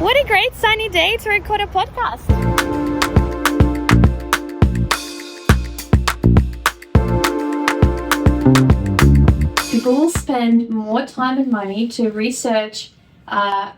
What a great sunny day to record a podcast. People will spend more time and money to research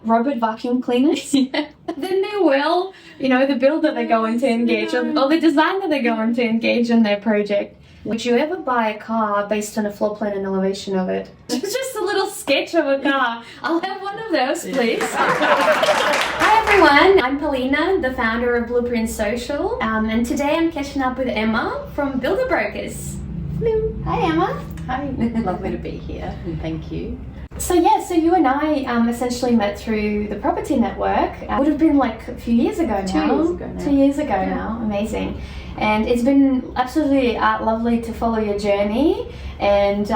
robot vacuum cleaners than they will, the builder they're going to engage on, or the designer they're going to engage on their project. Would you ever buy a car based on a floor plan and elevation of it? Just a little sketch of a car. I'll have one of those, please. Hi everyone, I'm Paulina, the founder of Blueprint Social, and today I'm catching up with Emma from Builder Brokers. Hello. Hi Emma. Hi, lovely to be here and thank you. So you and I essentially met through the property network. Would have been like a few years ago now. 2 years ago now. Amazing. And it's been absolutely lovely to follow your journey. And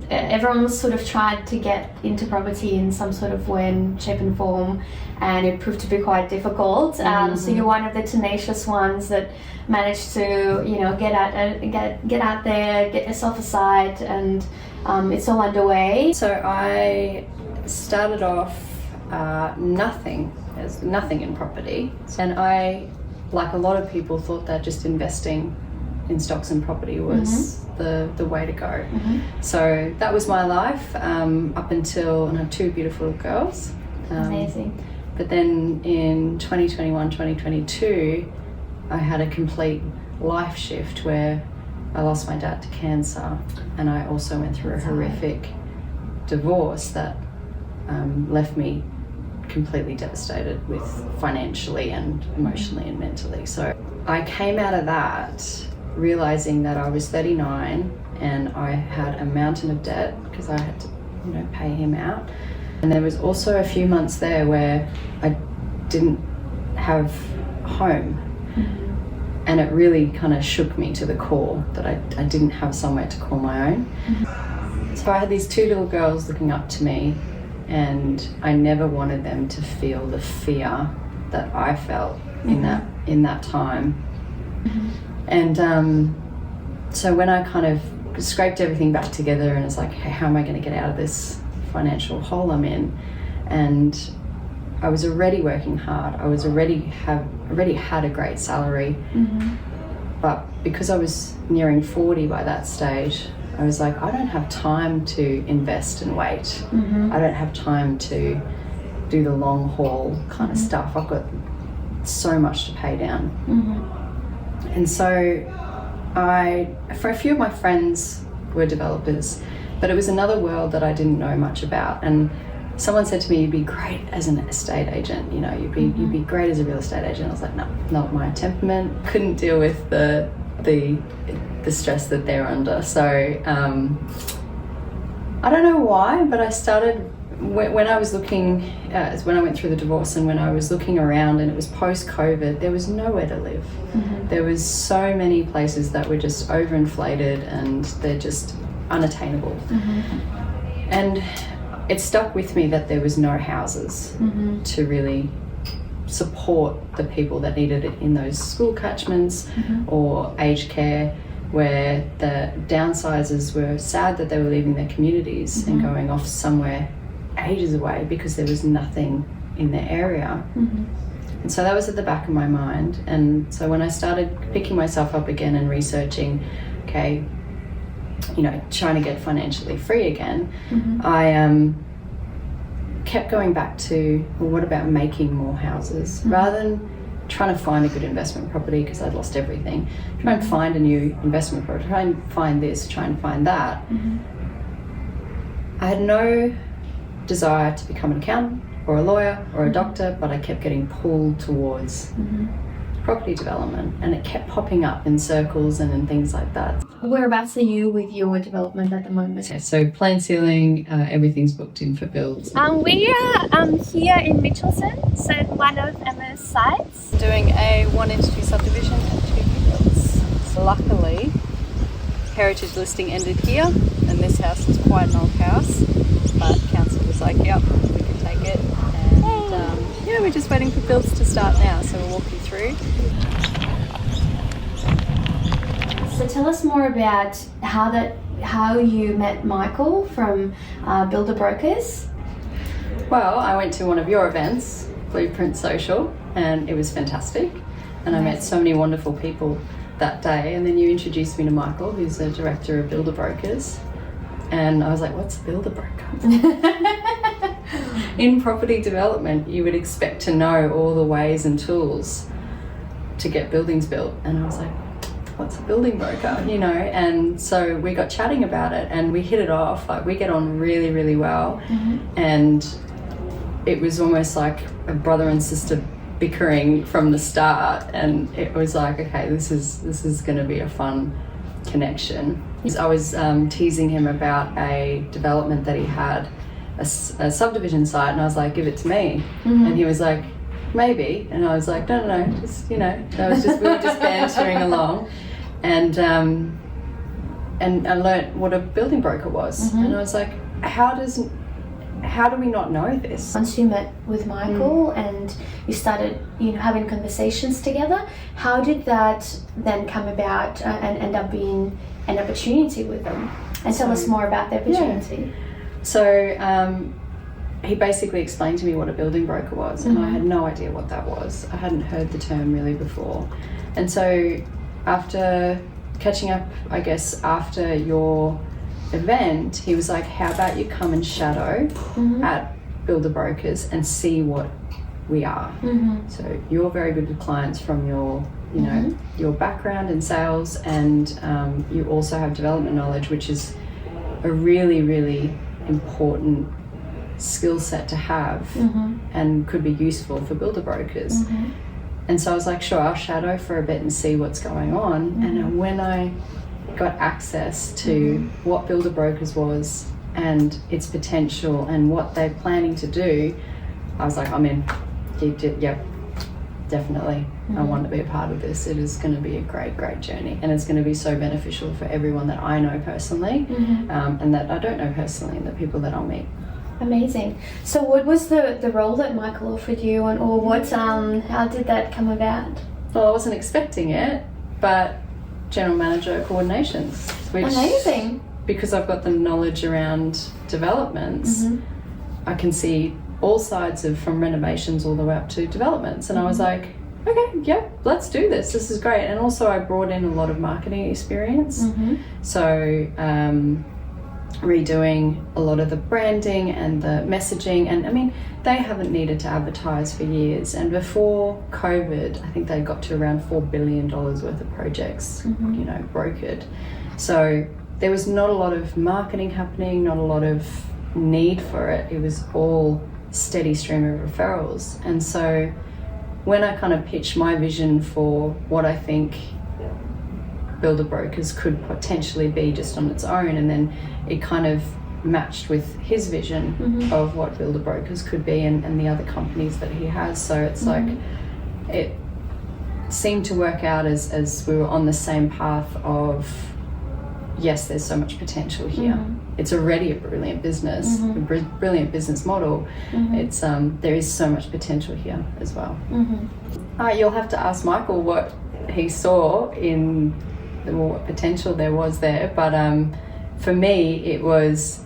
everyone was sort of tried to get into property in some sort of way, shape and form, and it proved to be quite difficult. So you're one of the tenacious ones that managed to, get out there, get yourself a site, and it's all underway. So I started off nothing in property, and I, like a lot of people, thought that just investing in stocks and property was the way to go. So that was my life up until, and I have two beautiful girls. Amazing. But then in 2021, 2022, I had a complete life shift where I lost my dad to cancer, and I also went through a horrific divorce that left me completely devastated with financially and emotionally and mentally. So I came out of that realizing that I was 39 and I had a mountain of debt because I had to, pay him out. And there was also a few months there where I didn't have a home. And it really kind of shook me to the core that I didn't have somewhere to call my own. So I had these two little girls looking up to me, and I never wanted them to feel the fear that I felt in that time. And so when I kind of scraped everything back together and it's like, hey, how am I going to get out of this financial hole I'm in? And I was already working hard. I was already had a great salary, but because I was nearing 40 by that stage, I was like, I don't have time to invest and wait. I don't have time to do the long haul kind of stuff. I've got so much to pay down. And so for a few of my friends were developers, but it was another world that I didn't know much about. And someone said to me, you'd be great as an estate agent, you'd be great as a real estate agent. I was like, no, not my temperament. Couldn't deal with the stress that they're under. So I don't know why, but I started, when I was looking, when I went through the divorce and when I was looking around and it was post-COVID, there was nowhere to live. There was so many places that were just overinflated and they're just unattainable. And it stuck with me that there was no houses to really support the people that needed it in those school catchments or aged care, where the downsizers were sad that they were leaving their communities and going off somewhere ages away because there was nothing in their area. And so that was at the back of my mind. And so when I started picking myself up again and researching, okay, trying to get financially free again, I kept going back to, well, what about making more houses? Rather than trying to find a good investment property because I'd lost everything, try and find a new investment property, try and find this, try and find that. I had no desire to become an accountant or a lawyer or a doctor, but I kept getting pulled towards property development, and it kept popping up in circles and in things like that. Whereabouts are you with your development at the moment? Yeah, so plain ceiling, everything's booked in for builds. We are here in Mitchelson, so one of Emma's sites. Doing a 1-2 subdivision and 2 new builds. So luckily, heritage listing ended here, and this house is quite an old house, but council was like, yep, we can take it. And we're just waiting for builds to start now, so we'll walk you through. So tell us more about how you met Michael from Builder Brokers. Well, I went to one of your events, Blueprint Social, and it was fantastic. And I met so many wonderful people that day. And then you introduced me to Michael, who's the director of Builder Brokers. And I was like, what's a builder broker? In property development, you would expect to know all the ways and tools to get buildings built. And I was like, what's a building broker? You know, and so we got chatting about it and we hit it off. Like, we get on really, really well. And it was almost like a brother and sister bickering from the start. And it was like, okay, this is going to be a fun connection. I was teasing him about a development that he had, a subdivision site, and I was like, give it to me. And he was like, maybe. And I was like, no, just, you know, we were just bantering along. And I learnt what a building broker was. And I was like, how do we not know this? Once you met with Michael and you started, you know, having conversations together, how did that then come about and end up being an opportunity with them? And tell us more about the opportunity. So he basically explained to me what a building broker was, and I had no idea what that was. I hadn't heard the term really before. And so after catching up, I guess, after your event, he was like, how about you come and shadow at Builder Brokers and see what we are. So you're very good with clients from your, you know, your background in sales, and you also have development knowledge, which is a really, really important skill set to have and could be useful for Builder Brokers. And so I was like, sure, I'll shadow for a bit and see what's going on. And when I got access to what Builder Brokers was and its potential and what they're planning to do, I was like, I'm in. Yep, definitely. I want to be a part of this. It is going to be a great, great journey, and it's going to be so beneficial for everyone that I know personally and that I don't know personally, and the people that I'll meet. Amazing. So what was the role that Michael offered you, and or what how did that come about? Well, I wasn't expecting it, but General Manager Coordinations, which, amazing, because I've got the knowledge around developments, I can see all sides of, from renovations all the way up to developments. And I was like, okay, yeah, let's do this. This is great. And also I brought in a lot of marketing experience. So redoing a lot of the branding and the messaging. And I mean, they haven't needed to advertise for years. And before COVID, I think they got to around $4 billion worth of projects, you know, brokered. So there was not a lot of marketing happening, not a lot of need for it. It was all steady stream of referrals. And so when I kind of pitched my vision for what I think Builder Brokers could potentially be just on its own, and then it kind of matched with his vision of what Builder Brokers could be and the other companies that he has. So it's like it seemed to work out as we were on the same path of, yes, there's so much potential here. It's already a brilliant business, a brilliant business model. It's there is so much potential here as well. You'll have to ask Michael what he saw in what potential there was there. But for me, it was,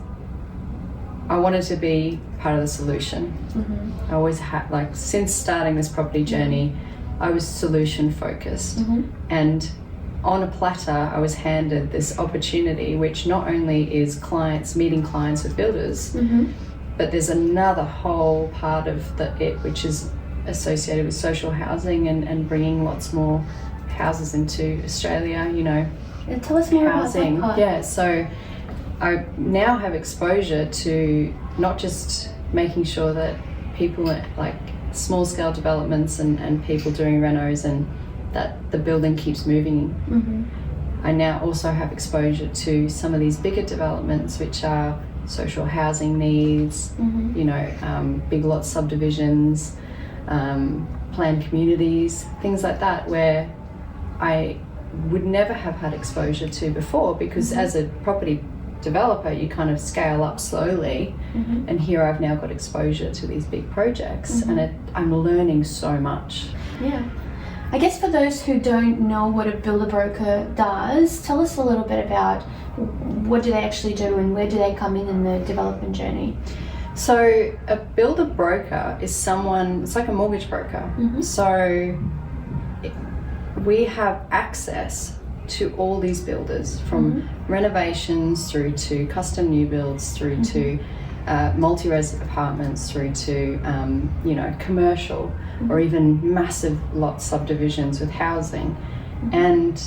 I wanted to be part of the solution. I always had, like, since starting this property journey, I was solution focused. And on a platter, I was handed this opportunity, which not only is meeting clients with builders, but there's another whole part of which is associated with social housing and bringing lots more houses into Australia, you know. And tell us more housing. about that part. Yeah, so I now have exposure to not just making sure that people like small scale developments and people doing renos and that the building keeps moving. I now also have exposure to some of these bigger developments, which are social housing needs, you know, big lot subdivisions, planned communities, things like that, where I would never have had exposure to before, because as a property developer you kind of scale up slowly, and here I've now got exposure to these big projects, and I'm learning so much. Yeah. I guess for those who don't know what a builder broker does, tell us a little bit about what do they actually do and where do they come in the development journey? So a builder broker is someone, it's like a mortgage broker. So we have access to all these builders, from renovations through to custom new builds, through to multi-res apartments, through to commercial or even massive lot subdivisions with housing. And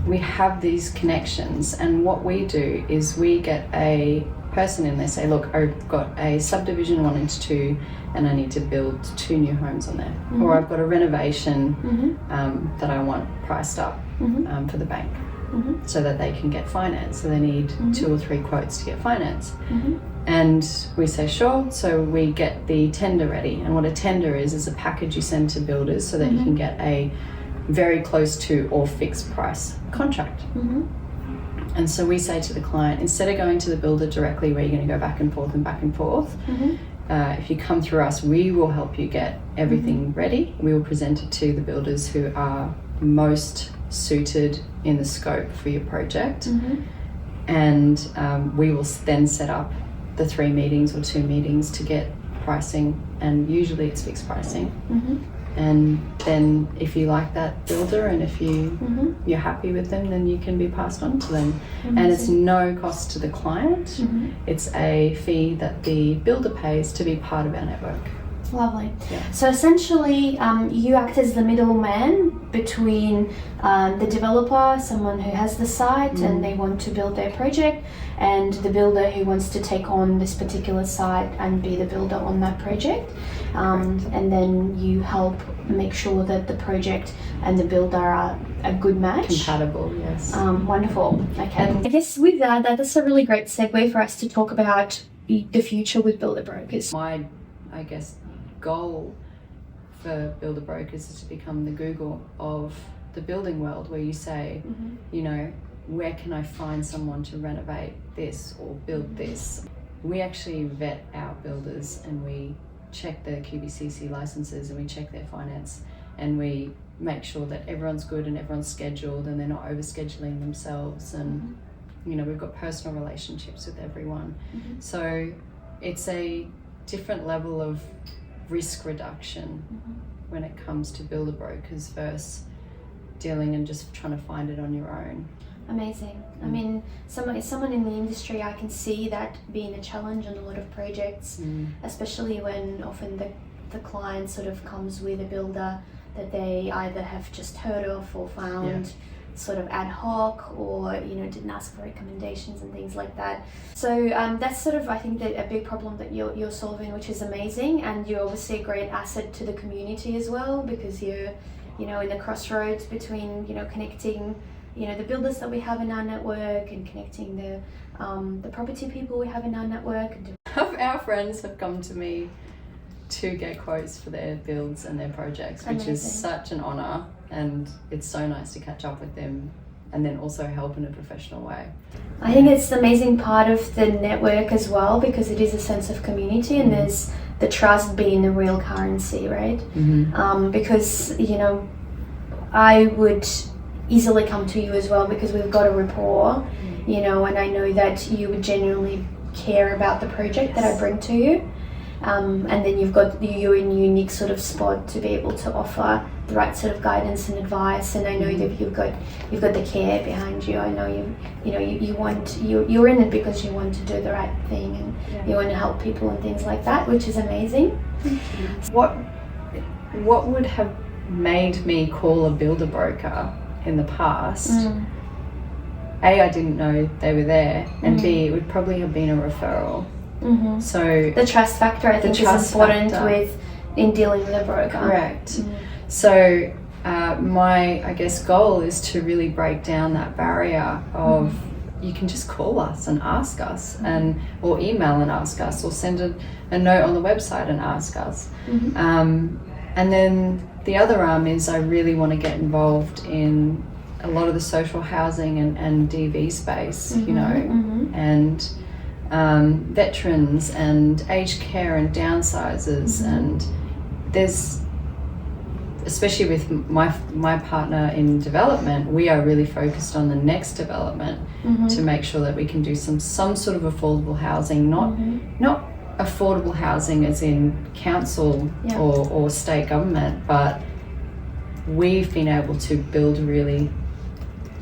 we have these connections, and what we do is we get a person in there, say, look, I've got a subdivision 1 and 2 and I need to build 2 new homes on there, or I've got a renovation that I want priced up for the bank so that they can get finance. So they need 2 or 3 quotes to get finance. And we say sure, so we get the tender ready. And what a tender is a package you send to builders so that you can get a very close to or fixed price contract. And so we say to the client, instead of going to the builder directly where you're going to go back and forth, if you come through us, we will help you get everything ready. We will present it to the builders who are most suited in the scope for your project. And we will then set up the 3 meetings or 2 meetings to get pricing, and usually it's fixed pricing. And then if you like that builder and if you're happy with them, then you can be passed on to them. And it's no cost to the client. It's a fee that the builder pays to be part of our network. Lovely. So essentially, you act as the middleman between the developer, someone who has the site and they want to build their project, and the builder who wants to take on this particular site and be the builder on that project. And then you help make sure that the project and the builder are a good match. Compatible, yes. Wonderful. Okay. I guess with that's a really great segue for us to talk about the future with builder brokers. My, I guess, goal for builder brokers is to become the Google of the building world, where you say, where can I find someone to renovate this or build this? We actually vet our builders, and we check their QBCC licenses, and we check their finance, and we make sure that everyone's good and everyone's scheduled and they're not overscheduling themselves, and we've got personal relationships with everyone. So it's a different level of risk reduction when it comes to builder brokers versus dealing and just trying to find it on your own. Amazing. I mean, someone in the industry, I can see that being a challenge on a lot of projects, especially when often the client sort of comes with a builder that they either have just heard of or found sort of ad hoc, or didn't ask for recommendations and things like that. So that's sort of, I think, that a big problem that you're solving, which is amazing, and you're obviously a great asset to the community as well, because you're in the crossroads between connecting the builders that we have in our network and connecting the property people we have in our network. Our friends have come to me to get quotes for their builds and their projects, which is such an honour, and it's so nice to catch up with them and then also help in a professional way. I think it's the amazing part of the network as well, because it is a sense of community, and there's the trust being the real currency, right? Because I would easily come to you as well because we've got a rapport, and I know that you would genuinely care about the project that I bring to you. And then you're in a unique sort of spot to be able to offer the right sort of guidance and advice. And I know that you've got the care behind you. I know you're in it because you want to do the right thing, and you want to help people and things like that, which is amazing. What would have made me call a builder broker in the past? A, I didn't know they were there, and B, it would probably have been a referral. So the trust factor, I think, is important in dealing with a broker. Correct. So my, I guess, goal is to really break down that barrier of you can just call us and ask us, or email and ask us, or send a note on the website and ask us. And then the other arm is I really want to get involved in a lot of the social housing and DV space, and veterans and aged care and downsizers. And there's, especially with my partner in development, we are really focused on the next development to make sure that we can do some sort of affordable housing, not affordable housing as in council Yeah. or state government, but we've been able to build really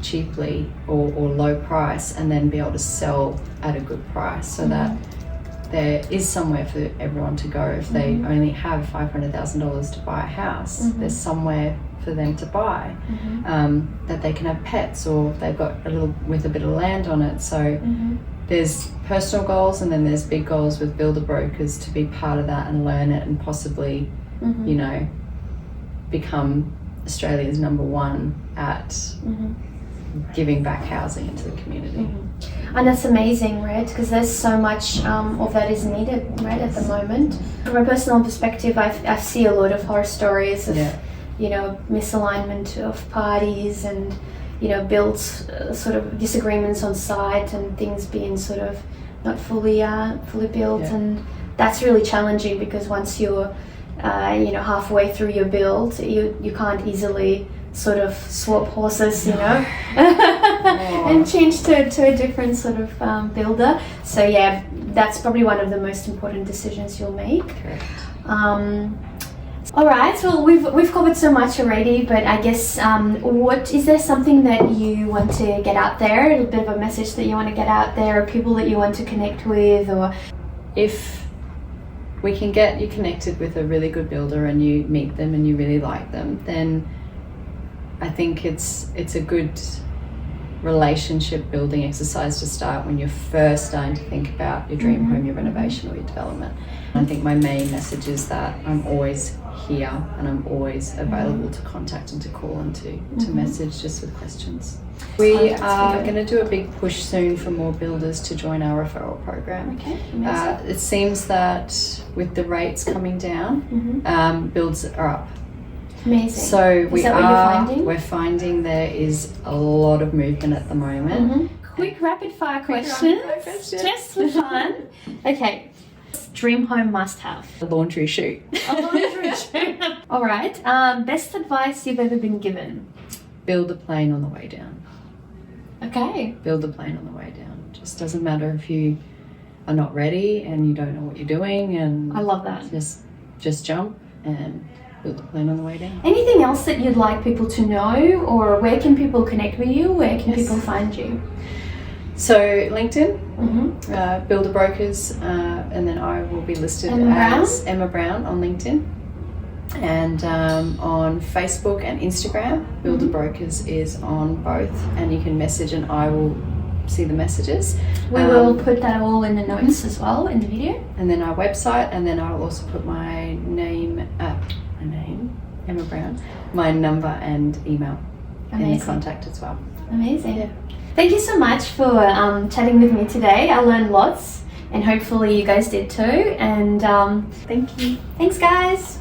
cheaply or low price and then be able to sell at a good price so that there is somewhere for everyone to go. If they only have $500,000 to buy a house, there's somewhere for them to buy, that they can have pets, or they've got a bit of land on it. So there's personal goals, and then there's big goals with builder brokers to be part of that and learn it and possibly, you know, become Australia's #1 at giving back housing into the community. And that's amazing, right? Because there's so much of that is needed, right, at the moment. From a personal perspective, I see a lot of horror stories of, you know, misalignment of parties and, you know, built sort of disagreements on site and things being sort of not fully built. And that's really challenging because once you're, you know, halfway through your build, you can't easily sort of swap horses, you know, and change to a different sort of builder. So yeah, that's probably one of the most important decisions you'll make. All right, well, we've covered so much already, but I guess is there something that you want to get out there, a bit of a message that you want to get out there, or people that you want to connect with? Or if we can get you connected with a really good builder and you meet them and you really like them, then I think it's a good relationship building exercise to start when you're first starting to think about your dream home, your renovation or your development. I think my main message is that I'm always here and I'm always available to contact and to call and to message just with questions. We are going to do a big push soon for more builders to join our referral program. Okay, amazing. It seems that with the rates coming down, builds are up. Amazing. So Is that what you're finding? we're finding there is a lot of movement at the moment. Quick rapid fire questions, just for fun. Okay. Dream home must have. A laundry chute. A laundry chute. All right. Best advice you've ever been given? Build a plane on the way down. Okay. Build a plane on the way down. Just doesn't matter if you are not ready and you don't know what you're doing, and I love that. Just jump and build a plane on the way down. Anything else that you'd like people to know, or where can people connect with you? Where can people find you? So LinkedIn, Builder Brokers, and then I will be listed as Emma Brown on LinkedIn. And on Facebook and Instagram, Builder Brokers is on both, and you can message and I will see the messages. We will put that all in the notes as well in the video. And then our website, and then I'll also put my name, Emma Brown, my number and email in the contact as well. Amazing. Yeah. Thank you so much for chatting with me today. I learned lots, and hopefully you guys did too. And thank you. Thanks, guys.